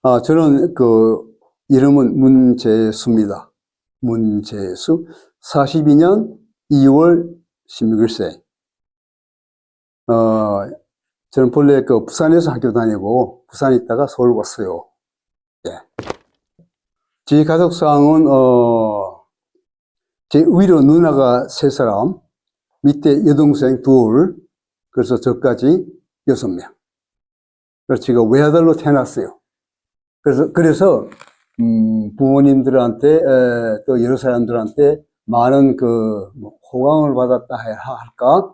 저는 이름은 문재수입니다. 문재수. 42년 2월 16일생. 저는 본래 부산에서 학교 다니고, 부산에 있다가 서울 왔어요. 예. 제 가족상은, 제 위로 누나가 3사람, 밑에 여동생 2, 그래서 저까지 6명. 그래서 제가 외아들로 태어났어요. 그래서, 부모님들한테, 또 여러 사람들한테 많은 호강을 받았다 할까?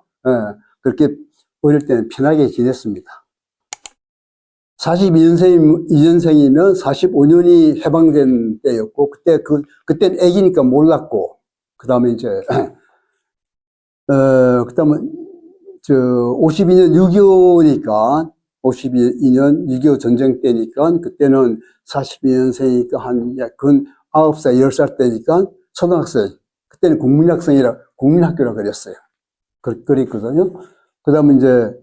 그렇게 어릴 때는 편하게 지냈습니다. 42년생이면 45년이 해방된 때였고, 그때는 애기니까 몰랐고, 그 다음에 이제, 그 다음에, 52년 6.25니까, 52년 6.25 전쟁 때니까, 그때는 42년생이니까 근 9살, 10살 때니까, 초등학생, 그때는 국민학교라 그랬어요. 그랬거든요. 그 다음에 이제,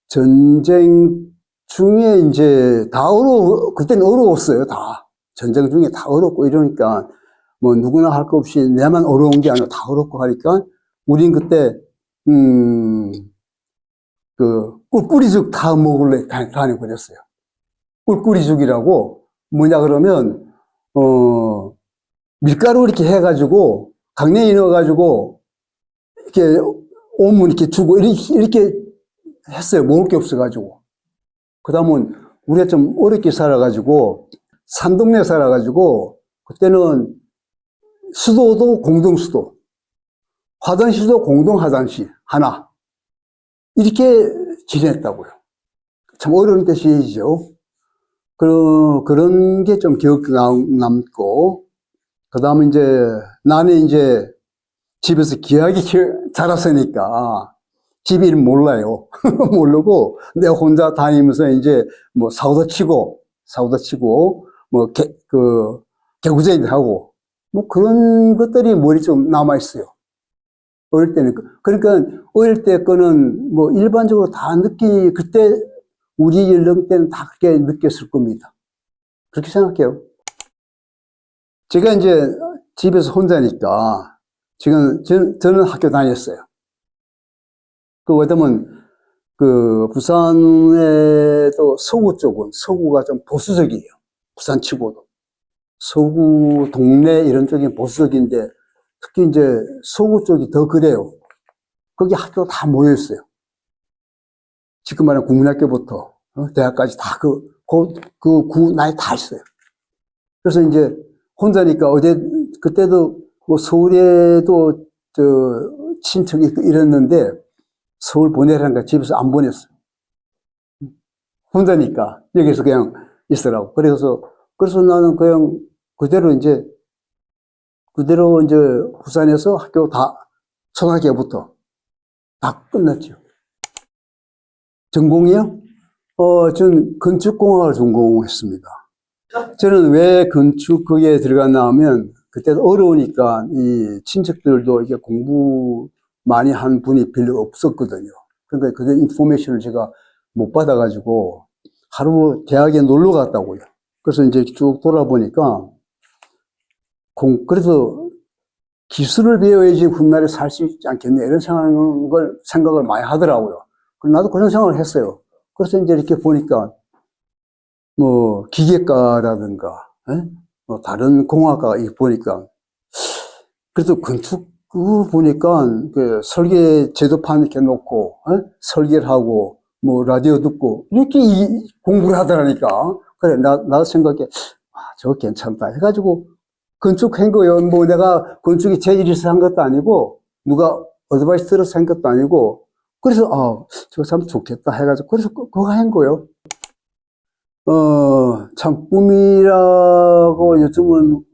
전쟁 중에 이제 그때는 어려웠어요, 다. 전쟁 중에 다 어렵고 이러니까, 누구나 할 거 없이 내만 어려운 게 아니라 다 어렵고 하니까, 우린 그때, 꿀꿀이죽 다 먹을래 다녀버렸어요. 꿀꿀이죽이라고, 뭐냐 그러면, 밀가루 이렇게 해가지고, 강냉이 넣어가지고, 이렇게 오면 이렇게 주고, 이렇게 했어요. 먹을 게 없어가지고. 그 다음은 우리가 좀 어렵게 살아가지고, 산동네 살아가지고, 그때는 수도도 공동수도, 화장실도 공동화장실 하나. 이렇게 지냈다고요. 참 어려운 때 시절이죠. 그런 게 좀 기억 남고, 그 다음에 이제 나는 이제 집에서 기하게 자랐으니까 집 이름 몰라요. 모르고 내가 혼자 다니면서 이제 사우도 치고, 개구쟁이도 하고, 그런 것들이 머리 좀 남아있어요. 어릴 때는. 그러니까 어릴 때 거는 일반적으로 다 그때 우리 연령 때는 다 그렇게 느꼈을 겁니다. 그렇게 생각해요. 제가 이제 집에서 혼자니까 지금 저는 학교 다녔어요. 왜냐면 부산에도 서구 쪽은 서구가 좀 보수적이에요. 부산 치고도 서구 동네 이런 쪽이 보수적인데 특히 이제 서구 쪽이 더 그래요. 거기 학교가 다 모여 있어요. 지금 말하는 국민학교부터 대학까지 다 구 나이 다 있어요. 그래서 이제 혼자니까 그때도 서울에도 친척이 이랬는데 서울 보내라니까 집에서 안 보냈어요. 혼자니까 여기서 그냥 있으라고. 그래서 나는 그냥 그대로 이제 부산에서 학교 초등학교부터 다 끝났죠. 전공이요? 전 건축공학을 전공했습니다. 저는 왜 건축에 들어갔나 하면, 그때도 어려우니까, 이 친척들도 이게 공부 많이 한 분이 별로 없었거든요. 그러니까 그 인포메이션을 제가 못 받아가지고, 하루 대학에 놀러 갔다고요. 그래서 이제 쭉 돌아보니까, 그래서 기술을 배워야지 훗날에 살 수 있지 않겠네. 이런 생각을 많이 하더라고요. 나도 그런 생각을 했어요. 그래서 이제 이렇게 보니까, 기계과라든가, 다른 공학과 보니까, 그래도 건축을 보니까, 설계 제도판 이렇게 놓고, 설계를 하고, 라디오 듣고, 이렇게 공부를 하더라니까. 그래, 나도 생각해, 저거 괜찮다. 해가지고, 건축한 거예요. 내가 건축이 재질에서 한 것도 아니고, 누가 어드바이스 들어서 한 것도 아니고, 그래서, 저거 참 좋겠다. 해가지고, 그래서 그거 한 거예요. 참, 꿈이라고 요즘은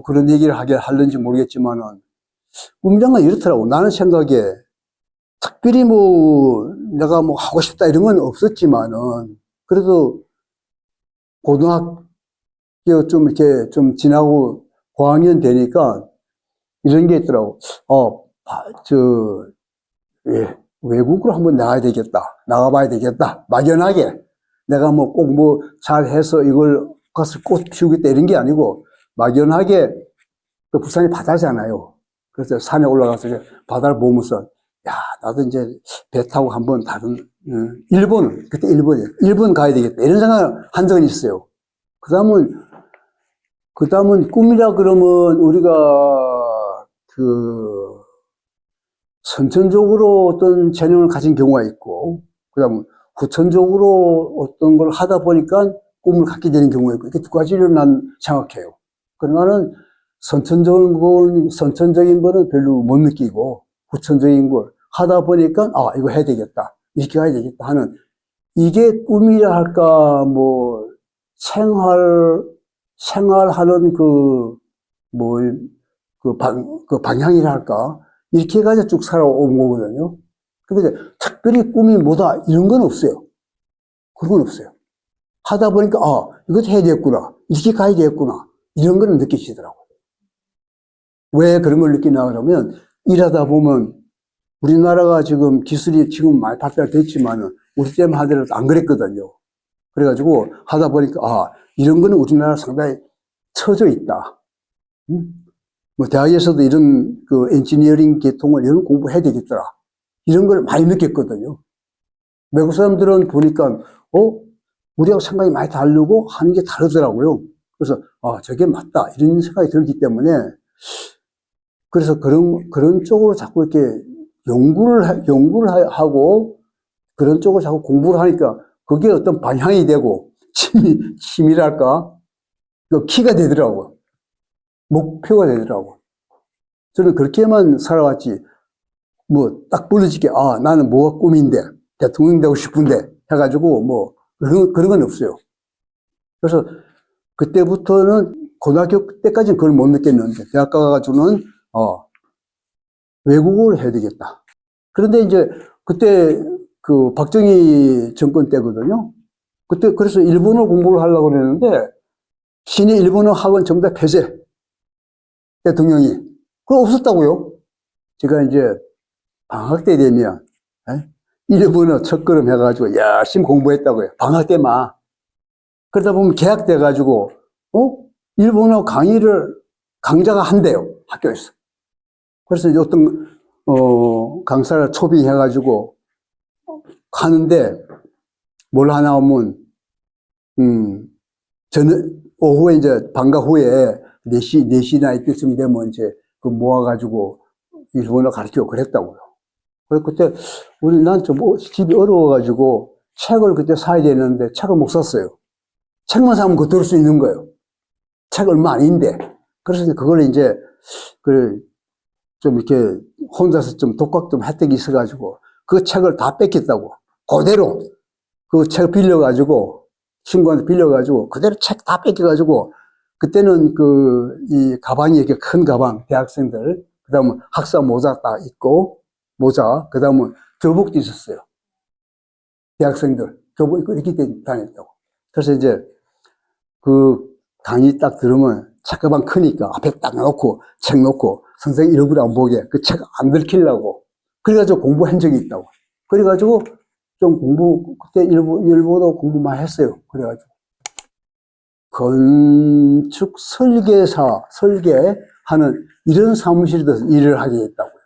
그런 얘기를 하려는지 모르겠지만은, 꿈이란 건 이렇더라고. 나는 생각에, 특별히 내가 하고 싶다 이런 건 없었지만은, 그래도 고등학교 이렇게 좀 지나고 고학년 되니까 이런 게 있더라고. 외국으로 한번 나가봐야 되겠다. 막연하게. 내가 뭐 꼭 뭐 잘해서 이걸 가서 꽃 피우겠다 이런 게 아니고 막연하게 또 부산이 바다잖아요. 그래서 산에 올라가서 이제 바다를 보면서 야, 나도 이제 배 타고 한번 다른 일본 그때 일본 가야 되겠다 이런 생각을 한 적은 있어요. 그다음은 꿈이라 그러면 우리가 그 선천적으로 어떤 재능을 가진 경우가 있고, 그다음 후천적으로 어떤 걸 하다 보니까 꿈을 갖게 되는 경우가 있고, 이렇게 두 가지를 난 생각해요. 그러나는 선천적인 거는 별로 못 느끼고, 후천적인 걸 하다 보니까, 아, 이거 해야 되겠다. 이렇게 해야 되겠다 하는, 이게 꿈이라 할까, 뭐, 생활하는 뭐, 그 방향이라 할까. 이렇게 해가지고 쭉 살아온 거거든요. 근데 특별히 꿈이 뭐다, 이런 건 없어요. 그런 건 없어요. 하다 보니까, 아, 이것도 해야 되겠구나. 이렇게 가야 되겠구나. 이런 거는 느끼시더라고요. 왜 그런 걸 느끼나 그러면, 일하다 보면, 우리나라가 지금 기술이 지금 많이 발달됐지만은, 우리 때만 하더라도 안 그랬거든요. 그래가지고 하다 보니까, 아, 이런 거는 우리나라 상당히 처져 있다. 뭐, 대학에서도 이런 그 엔지니어링 계통을 이런 공부해야 되겠더라. 이런 걸 많이 느꼈거든요. 외국 사람들은 보니까, 우리하고 생각이 많이 다르고 하는 게 다르더라고요. 그래서, 아, 저게 맞다. 이런 생각이 들기 때문에, 그래서 그런 쪽으로 자꾸 이렇게 연구를 하고, 그런 쪽으로 자꾸 공부를 하니까, 그게 어떤 방향이 되고, 취미랄까? 그 키가 되더라고요. 목표가 되더라고요. 저는 그렇게만 살아왔지, 뭐, 딱 부러지게, 아, 나는 뭐가 꿈인데, 대통령 되고 싶은데, 해가지고, 뭐, 그런 건 없어요. 그래서, 그때부터는, 고등학교 때까지는 그걸 못 느꼈는데, 대학 가가지고는, 외국어를 해야 되겠다. 그런데 이제, 그때, 그, 박정희 정권 때거든요. 그때, 그래서 일본어 공부를 하려고 그랬는데, 신의 일본어 학원 전부 다 폐쇄. 대통령이. 그거 없었다고요. 제가 이제, 방학 때 되면, 일본어 첫걸음 해가지고 열심히 공부했다고요. 방학 때만. 그러다 보면 개학돼가지고, 일본어 강좌가 한대요. 학교에서. 그래서 이제 어떤, 강사를 초빙해가지고 하는데, 뭘 하나 하면, 저는 오후에 이제 방과 후에 4시나 이때쯤 되면 이제 그 모아가지고 일본어 가르치고 그랬다고요. 그래서 그때 난 좀 집이 어려워가지고 책을 그때 사야 되는데 책을 못 샀어요. 책만 사면 그거 들을 수 있는 거예요. 책 얼마 아닌데. 그래서 그걸 이제 좀 이렇게 혼자서 좀 독학 좀 혜택이 있어가지고 그 책을 다 뺏겼다고. 그대로 그 책 빌려가지고 친구한테 빌려가지고 그대로 책 다 뺏겨가지고 그때는 이 가방이 이렇게 큰 가방, 대학생들, 그 다음에 학사 모자 딱 있고 모자, 그 다음에 교복도 있었어요. 대학생들 교복 입고 이렇게 다녔다고. 그래서 이제 그 강의 딱 들으면 책가방 크니까 앞에 딱 놓고 책 놓고 선생님 얼굴 안 보게 그 책 안 들키려고 그래가지고 공부한 적이 있다고. 그래가지고 좀 그때 일본어 공부 많이 했어요. 그래가지고 건축 설계하는 이런 사무실에서 일을 하게 됐다고요.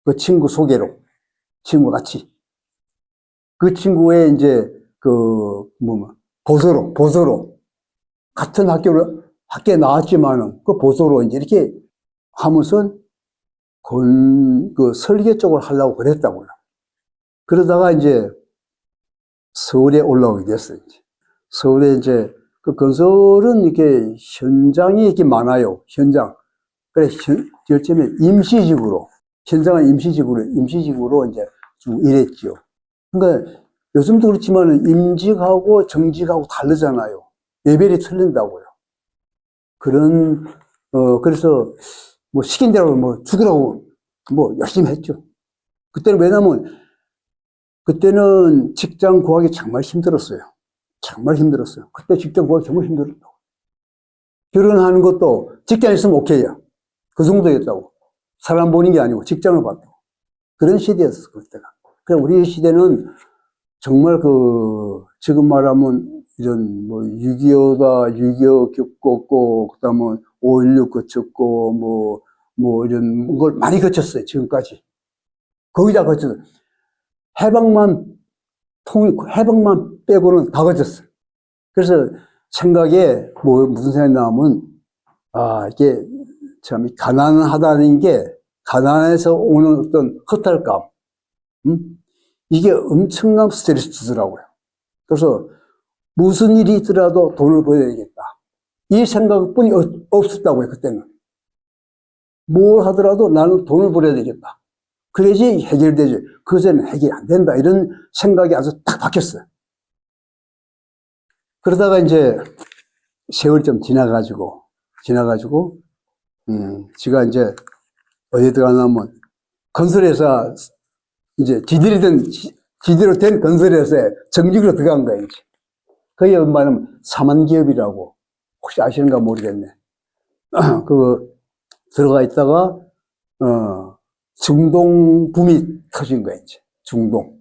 그 친구 소개로 친구 같이 그 친구의 이제 보소로 같은 학교에 나왔지만은 그 보소로 이제 이렇게 하면서 그 설계 쪽을 하려고 그랬다고요. 그러다가 이제 서울에 올라오게 됐어요. 서울에 이제 그 건설은 이렇게 현장이 이렇게 많아요. 현장. 그래, 처음에 현장은 임시직으로 이제 쭉 일했죠. 그러니까 요즘도 그렇지만 임직하고 정직하고 다르잖아요. 레벨이 틀린다고요. 그래서 뭐 시킨 대로 뭐 죽으라고 뭐 열심히 했죠. 그때는 직장 구하기 정말 힘들었어요. 정말 힘들었어요. 그때 직장 구하기 정말 힘들었다고. 결혼하는 것도 직장 있으면 오케이야. 그 정도였다고. 사람 보는 게 아니고 직장을 봤다고. 그런 시대였어, 그때가. 그래, 우리 시대는 정말 지금 말하면 이런 뭐 6.25다, 6.25 겪었고, 그 다음에 5.16 거쳤고, 뭐 이런 걸 많이 거쳤어요, 지금까지. 거기다 거쳤어요. 해방만 빼고는 다 거쳤어요. 그래서 생각에 무슨 생각이 나면, 이게 참 가난하다는 게, 가난해서 오는 어떤 허탈감, 이게 엄청난 스트레스더라고요. 그래서 무슨 일이 있더라도 돈을 벌어야 되겠다. 이 생각뿐이 없었다고요, 그때는. 뭘 하더라도 나는 돈을 벌어야 되겠다. 그래야지 해결되지. 그전에는 해결이 안 된다. 이런 생각이 아주 딱 박혔어요. 그러다가 이제 세월이 좀 지나가지고, 제가 이제 어디 들어가냐면, 건설회사, 이제 지대로 된 건설회사에 정직으로 들어간 거예요, 이제. 그게 말하면 사만기업이라고. 혹시 아시는가 모르겠네. 들어가 있다가, 중동 붐이 터진 거예요, 이제. 중동.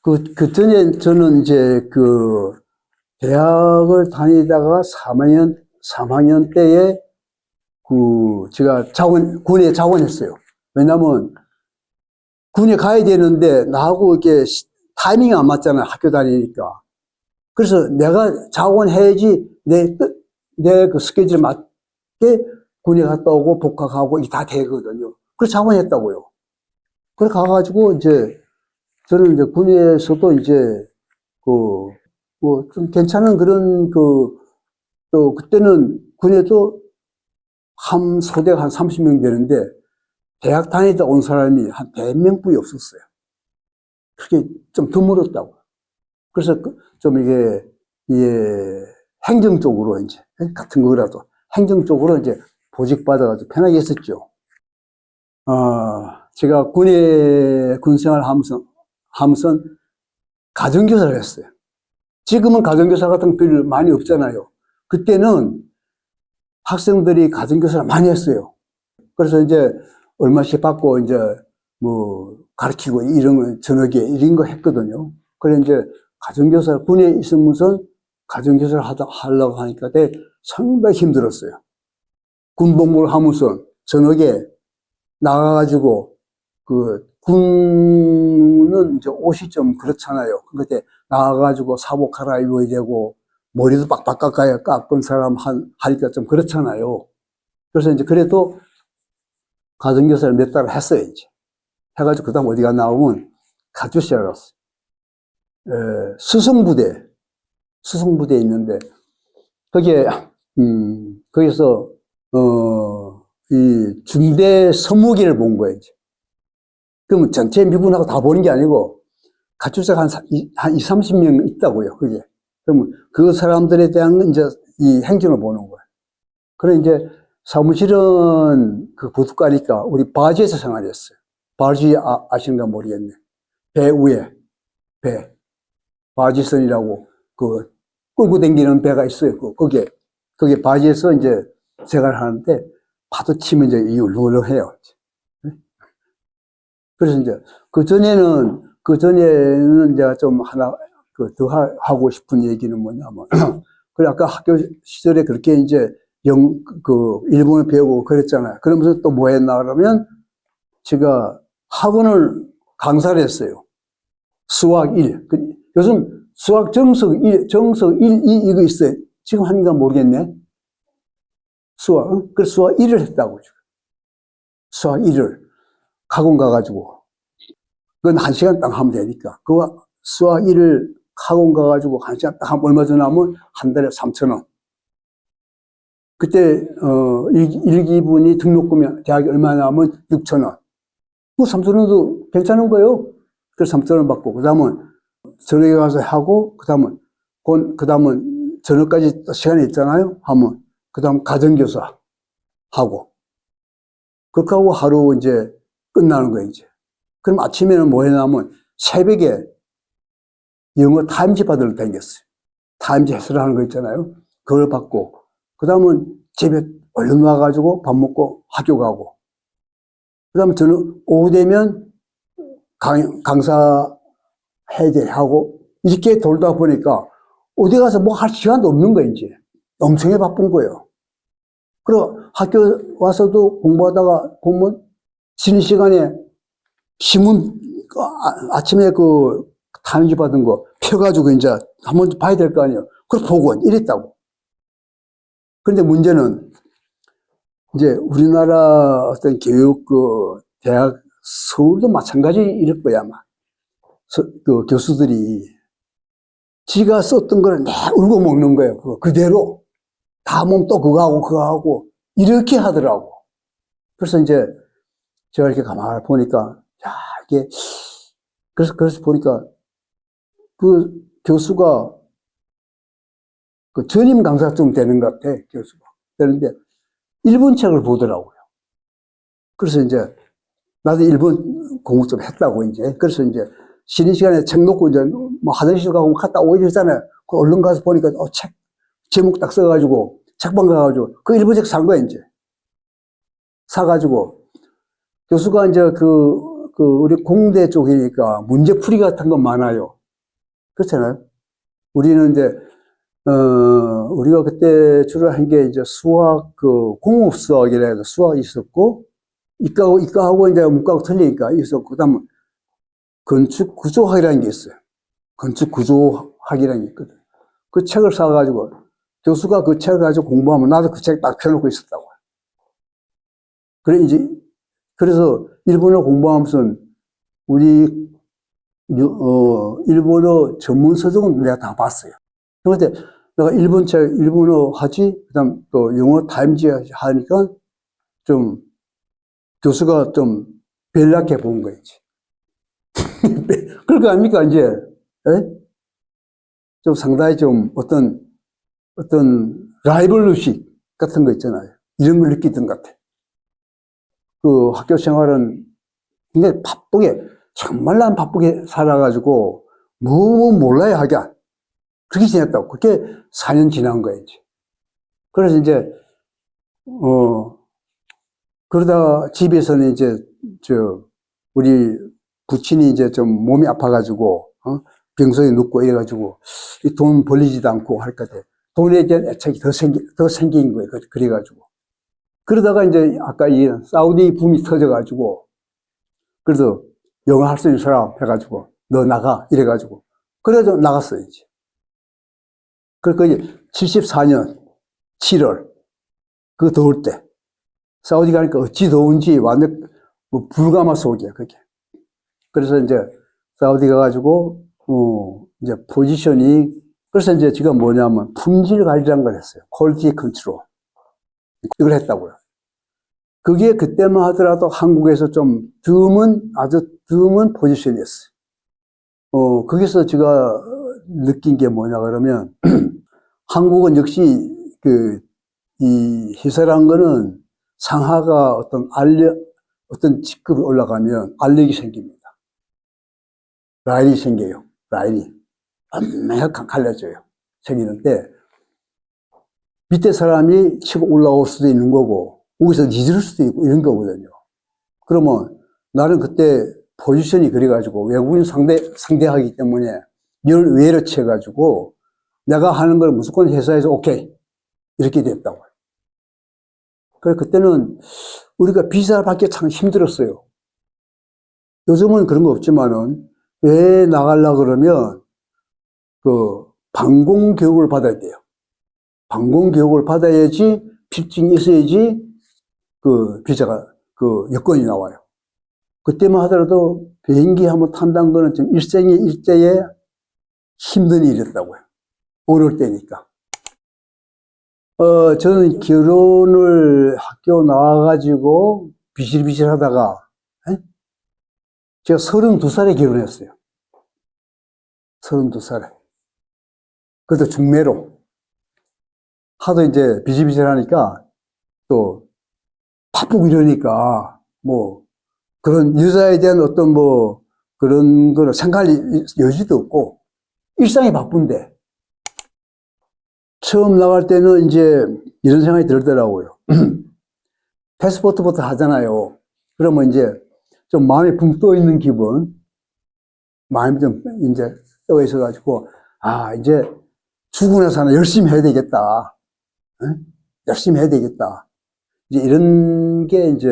그 전에 저는 이제 대학을 다니다가 3학년 때에 제가 군에 자원했어요. 왜냐면 군에 가야 되는데 나하고 이렇게 타이밍이 안 맞잖아요. 학교 다니니까. 그래서 내가 자원해야지 내 그 스케줄에 맞게 군에 갔다 오고 복학하고 이게 다 되거든요. 그래서 자원했다고요. 그래 가가지고 이제 저는 이제 군에서도 이제 좀 괜찮은 그런 또 그때는 군에도 한 소대가 한 30명 되는데 대학 다니다 온 사람이 한 100명뿐이 없었어요. 그게 좀 드물었다고. 그래서 좀 이게 행정적으로 이제 같은 거라도 행정적으로 이제 보직받아가지고 편하게 했었죠. 제가 군생활 하면서 가정교사를 했어요. 지금은 가정교사 같은 거 별로 많이 없잖아요. 그때는 학생들이 가정교사를 많이 했어요. 그래서 이제 얼마씩 받고 이제 가르치고 이런 거 저녁에 이런 거 했거든요. 그래 이제 가정교사 군에 있으면서 가정교사를 하려고 하니까 상당히 힘들었어요. 군복무를 하면서 저녁에 나가가지고 군은 이제 옷이 좀 그렇잖아요. 그때 나가가지고 사복 갈아입어야 되고 머리도 빡빡 깎아야 깎은 사람 하니까 좀 그렇잖아요. 그래서 이제 그래도 가정교사를 몇 달을 했어요, 이제. 해가지고 그 다음 어디 갔나 하면 가주시라 갔어요. 수송부대에 있는데, 거기서, 이 중대 서무기를 본 거예요, 이제. 그러면 전체 미군하고 다 보는 게 아니고, 가출자가 한 30명 있다고요, 그게. 그러면 그 사람들에 대한 이제 이 행정을 보는 거예요. 그래, 이제 사무실은 부둣가니까 우리 바지에서 생활했어요. 바지 아시는가 모르겠네. 배 위에, 바지선이라고 끌고 다니는 배가 있어요. 거기에 바지에서 이제 생활하는데 파도 치면 이제 이 울렁울렁해요. 그래서 이제 그전에는 제가 좀 하나 더 하고 싶은 얘기는 뭐냐면 그래 아까 학교 시절에 그렇게 이제 일본어 배우고 그랬잖아요. 그러면서 또 뭐 했나 그러면 제가 학원을 강사를 했어요. 수학 1. 요즘 수학 정석 1, 이거 있어요. 지금 하는가 모르겠네. 그래서 수학 1을 했다고. 수학 1을. 학원 가가지고. 그건 1시간 딱 하면 되니까. 수학 1을 학원 가가지고 1시간 딱 하면 얼마 전에 하면 한 달에 3,000원. 그때, 일기분이 등록금이 대학이 얼마나 하면 6,000원. 그 3,000원도 괜찮은 거예요. 그래서 3,000원 받고, 그 다음은 저녁에 가서 하고, 그 다음은 저녁까지 시간이 있잖아요. 하면, 그 다음 가정교사 하고. 그렇게 하고 하루 이제 끝나는 거예요, 이제. 그럼 아침에는 뭐 해냐면 새벽에 영어 타임지 받으러 다녔어요. 타임지 해설하는 거 있잖아요. 그걸 받고, 그 다음은 집에 얼른 와가지고 밥 먹고 학교 가고, 그 다음에 저는 오후 되면 강사 해야 돼 하고 이렇게 돌다 보니까 어디 가서 뭐 할 시간도 없는 거예요, 이제. 엄청 바쁜 거예요. 그리고 학교 와서도 공부하다가 보면 쉬는 시간에 신문 아침에 그 타임지 받은 거 펴가지고 이제 한번 봐야 될 거 아니에요. 그걸 보고 이랬다고. 그런데 문제는 이제 우리나라 어떤 교육 그 대학 서울도 마찬가지 이럴 거야 아마. 그 교수들이 지가 썼던 걸 내 울고 먹는 거예요. 그대로 다음은 또 그거 하고 이렇게 하더라고. 그래서 이제 제가 이렇게 가만히 보니까 야 이게 그래서 보니까 그 교수가 그 전임 강사쯤 되는 것 같아, 교수가. 되는데 일본 책을 보더라고요. 그래서 이제 나도 일본 공부 좀 했다고 이제. 그래서 이제 쉬는 시간에 책 놓고 이제 뭐 화장실 가고 갔다 오고 이러잖아요. 그 얼른 가서 보니까 책 제목 딱 써가지고 책방 가가지고 그 일본 책 산 거야 이제. 사가지고 교수가 이제 우리 공대 쪽이니까 문제풀이 같은 건 많아요. 그렇잖아요. 우리는 이제 우리가 그때 주로 한 게 이제 수학, 공업 수학이라 해서 수학이 있었고, 이과하고 이제 문과하고 틀리니까 있었고, 그 다음 건축 구조학이라는 게 있어요. 건축 구조학이라는 게 있거든. 그 책을 사가지고, 교수가 그 책을 가지고 공부하면 나도 그 책 딱 펴놓고 있었다고요. 그래서 일본어 공부하면서 우리, 일본어 전문 서적은 내가 다 봤어요. 그런데 내가 일본어 하지, 그 다음 또 영어 타임즈 하니까 좀 교수가 좀 별나게 본 거지. 그럴 거 아닙니까, 이제? 에? 좀 상당히 좀 어떤 라이벌의식 같은 거 있잖아요. 이런 걸 느끼던 것 같아. 그 학교 생활은 굉장히 바쁘게, 정말 난 바쁘게 살아가지고, 뭐 몰라야 하냐. 그렇게 지냈다고. 그렇게 4년 지난 거야, 이제. 그래서 이제, 그러다가 집에서는 이제, 우리 부친이 이제 좀 몸이 아파가지고, 병석에 눕고 이래가지고, 돈 벌리지도 않고 할 것 같아. 돈에 대한 애착이 더 생긴 거예요. 그래가지고. 그러다가 이제 아까 이 사우디 붐이 터져가지고, 그래서 영어 할 수 있는 사람 해가지고, 너 나가. 이래가지고. 그래서 나갔어요, 이제. 그러니까 이제 74년 7월, 그 더울 때, 사우디 가니까 어찌 더운지 완전 뭐 불가마속이야, 그게. 그래서 이제 사우디 가가지고, 이제 포지션이, 그래서 이제 지금 뭐냐면 품질 관리라는 걸 했어요. 퀄리티 컨트롤. 이걸 했다고요. 그게 그때만 하더라도 한국에서 좀 아주 드문 포지션이었어요. 거기서 제가 느낀 게 뭐냐 그러면, 한국은 역시 이 회사란 거는 상하가 어떤 직급이 올라가면 알력이 생깁니다. 라인이 생겨요. 라인이. 완벽하게 갈라져요. 생기는데, 밑에 사람이 치고 올라올 수도 있는 거고, 거기서 잊을 수도 있고, 이런 거거든요. 그러면 나는 그때 포지션이 그래가지고, 외국인 상대하기 때문에 열외로 쳐가지고, 내가 하는 걸 무조건 회사에서 오케이. 이렇게 됐다고요. 그래서 그때는 우리가 비자를 받기 참 힘들었어요. 요즘은 그런 거 없지만은, 왜 나가려고 그러면, 방공 교육을 받아야 돼요. 방공 교육을 받아야지, 필증이 있어야지, 비자가, 여건이 나와요. 그때만 하더라도 비행기 한번 탄다는 거는 좀 일생의 일대에 힘든 일이었다고요. 어려울 때니까. 저는 결혼을 학교 나와가지고 비실비실 하다가, 제가 32살에 결혼했어요. 32살에. 그것도 중매로. 하도 이제 비실비실 하니까 또 바쁘고 이러니까 뭐 그런 여자에 대한 어떤 뭐 그런 거를 생각할 여지도 없고 일상이 바쁜데 처음 나갈 때는 이제 이런 생각이 들더라고요. 패스포트부터 하잖아요. 그러면 이제 좀 마음에 붕 떠 있는 기분. 마음이 좀 이제 떠 있어가지고, 아, 이제 죽고 나서는 열심히 해야 되겠다. 응? 열심히 해야 되겠다. 이제 이런 게 이제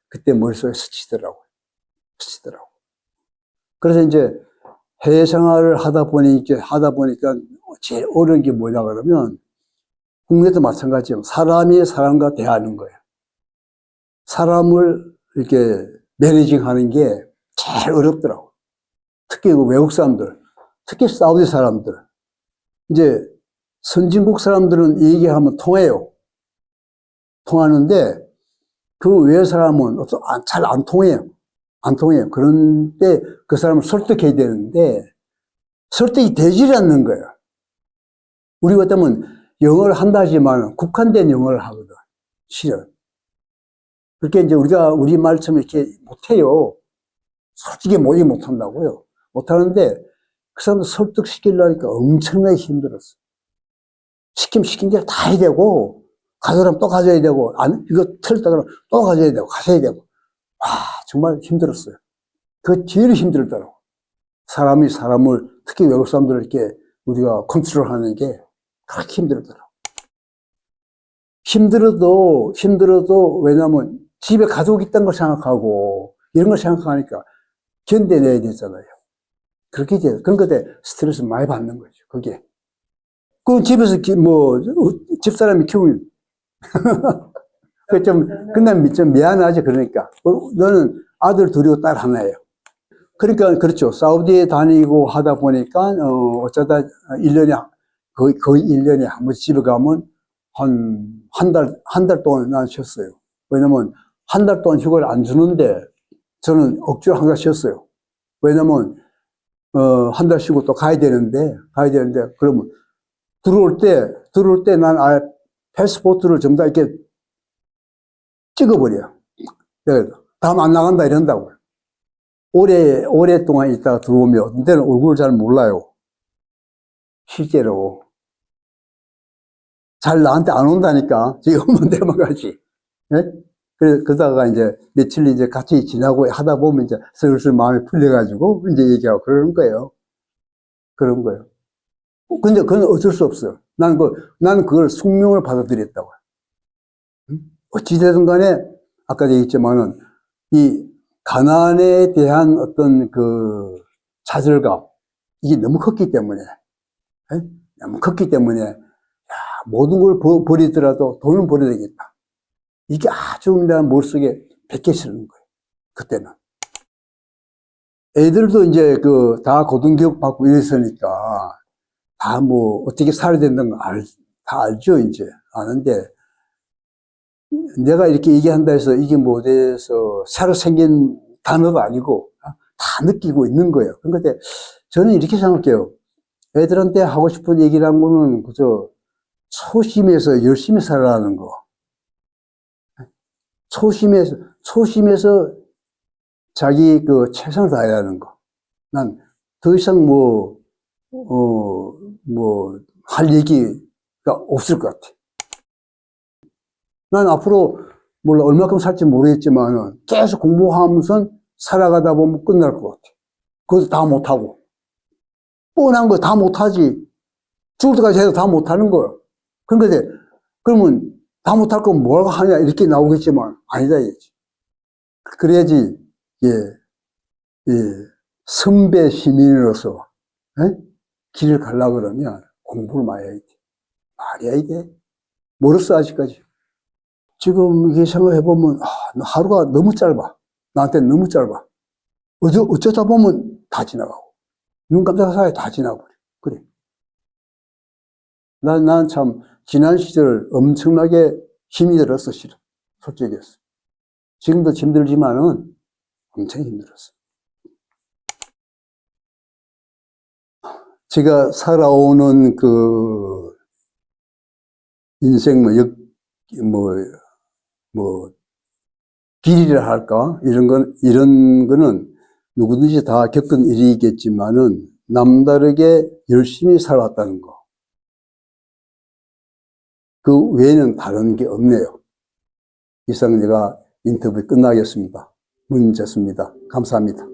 그때 머릿속에 스치더라고요. 스치더라고요. 그래서 이제 해외 생활을 하다 보니까 제일 어려운 게 뭐냐 그러면 국내도 마찬가지예요. 사람이 사람과 대하는 거예요. 사람을 이렇게 매니징 하는 게 제일 어렵더라고요. 특히 그 외국 사람들, 특히 사우디 사람들. 이제 선진국 사람들은 얘기하면 통해요. 통하는데 그 외 사람은 잘 안 통해요. 안 통해요. 그런데 그 사람을 설득해야 되는데 설득이 되질 않는 거예요. 우리 같으면 영어를 한다 하지만 국한된 영어를 하거든. 실은. 그렇게 이제 우리가 우리 말처럼 이렇게 못해요. 솔직히 못한다고요. 못하는데 그 사람들 설득시키려니까 엄청나게 힘들었어. 시킨 대로 다 해야 되고 가져라면 또 가져야 되고 이거 틀렸다 그러면 또 가져야 되고 와 정말 힘들었어요. 그 제일 힘들더라고. 사람이 사람을 특히 외국 사람들을 이렇게 우리가 컨트롤하는 게 그렇게 힘들더라고. 힘들어도 왜냐면 집에 가족이 있다는 걸 생각하고 이런 걸 생각하니까 견뎌내야 되잖아요. 그렇게 돼요. 그러니까 스트레스 많이 받는 거죠. 그게. 그 집에서 집사람이 키우면 그다음에 좀 미안하지 그러니까. 너는 아들 둘이고 딸 하나예요. 그러니까 그렇죠. 사우디에 다니고 하다 보니까 어쩌다 1년에 거의 1년에 한 번 집에 가면 한 달 동안 난 쉬었어요. 왜냐면 한 달 동안 휴가를 안 주는데 저는 억지로 항상 쉬었어요. 왜냐면 한 달 쉬고 또 가야 되는데 그러면 들어올 때 난 아예 패스포트를 전부 다 이렇게 찍어버려. 내가 다음 안 나간다 이런다고요. 오랫동안 있다가 들어오면 어떤 때는 얼굴을 잘 몰라요. 실제로. 잘 나한테 안 온다니까. 지금 오면 내만 가지. 네? 그러다가 이제 며칠 이제 같이 지나고 하다 보면 이제 슬슬 마음이 풀려가지고 이제 얘기하고 그러는 거예요. 그런 거예요. 근데 그건 어쩔 수 없어요. 나는 그걸 숙명을 받아들였다고요. 어찌되든 간에 아까 얘기했지만은 이 가난에 대한 어떤 그 좌절감 이게 너무 컸기 때문에 너무 컸기 때문에 모든 걸 버리더라도 돈은 버려야 되겠다. 이게 아주 내 머릿속에 베껴지는 거예요. 그때는. 애들도 이제 다 고등교육 받고 이랬으니까 다 어떻게 살아야 된다는 거 다 알죠, 이제. 아는데 내가 이렇게 얘기한다 해서 이게 어디서 새로 생긴 단어도 아니고 다 느끼고 있는 거예요. 그런데 저는 이렇게 생각해요. 애들한테 하고 싶은 얘기라는 거는 그저 초심에서 열심히 살아라는 거. 초심에서 자기 최선을 다해야 하는 거. 난 더 이상 할 얘기가 없을 것 같아. 난 앞으로 몰라 얼마큼 살지 모르겠지만 계속 공부하면서 살아가다 보면 끝날 것 같아. 그것도 다 못하고. 뻔한 거 다 못하지. 죽을 때까지 해도 다 못하는 거야. 그러면 다 못할 건 뭘 하냐 이렇게 나오겠지만 아니다 이거지. 그래야지 선배 시민으로서 길을 가려고 그러면 공부를 많이 해야 돼. 많이 해야 돼. 멀었어 아직까지. 지금 이게 생각해보면 하루가 너무 짧아. 나한테는 너무 짧아. 어쩌다 보면 다 지나가고 눈 깜짝할 사이에 다 지나가버려. 그래. 난 참 지난 시절 엄청나게 힘이 들었어 실은. 솔직했어. 지금도 힘들지만은 엄청 힘들었어. 제가 살아오는 인생 길이라 할까? 이런 거는 누구든지 다 겪은 일이겠지만은 남다르게 열심히 살아왔다는 거. 그 외에는 다른 게 없네요. 이상 제가 인터뷰 끝나겠습니다. 문제습니다. 감사합니다.